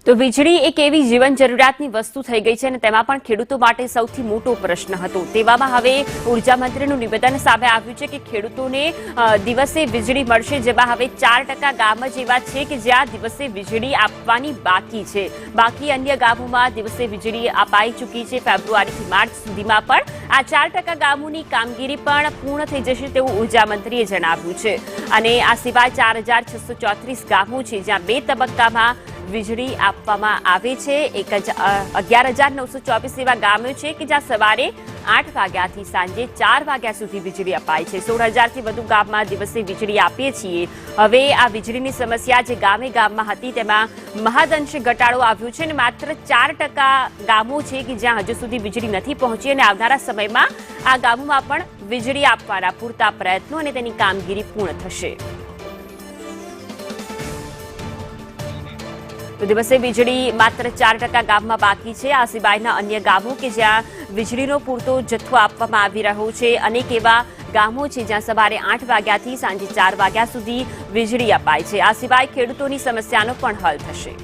તો વીજળી એક એવી જીવન જરૂરિયાતની વસ્તુ થઈ ગઈ છે અને તેમાં પણ ખેડૂતો માટે સૌથી મોટો પ્રશ્ન હતો। તેવામાં હવે ઉર્જા મંત્રીનું નિવેદન સામે આવ્યું છે કે ખેડૂતોને દિવસે વીજળી મળશે, જેમાં હવે 4% ગામ જ એવા છે કે જ્યાં દિવસે વીજળી આપવાની બાકી છે। બાકી અન્ય ગામોમાં દિવસે વીજળી અપાઈ ચૂકી છે। ફેબ્રુઆરીથી માર્ચ સુધીમાં પણ આ 4% ગામોની કામગીરી પણ પૂર્ણ થઈ જશે તેવું ઉર્જા મંત્રીએ જણાવ્યું છે। અને આ સિવાય 4634 ગામો છે જ્યાં 2 તબક્કામાં વીજળી આપવામાં આવે છે। 11924 એવા ગામો છે કે જ્યાં સવારે 8 વાગ્યાથી સાંજે 4 વાગ્યા સુધી વીજળી અપાય છે। 16000થી વધુ ગામમાં દિવસે વીજળી આપીએ છીએ। હવે આ વીજળીની સમસ્યા જે ગામે ગામમાં હતી તેમાં મહદઅંશે ઘટાડો આવ્યો છે અને માત્ર 4% ગામો છે કે જ્યાં હજુ સુધી વીજળી નથી પહોંચી અને આવનારા સમયમાં આ ગામોમાં પણ વીજળી આપવાના પૂરતા પ્રયત્નો અને તેની કામગીરી પૂર્ણ થશે। તો દિવસે વીજળી માત્ર 4% ગામમાં બાકી છે। આ સિવાયના અન્ય ગામો કે જ્યાં વીજળીનો પૂરતો જથ્થો આપવામાં આવી રહ્યો છે। અનેક એવા ગામો છે જ્યાં સવારે 8 વાગ્યાથી સાંજે 4 વાગ્યા સુધી વીજળી અપાય છે। આ સિવાય ખેડૂતોની સમસ્યાનો પણ હલ થશે।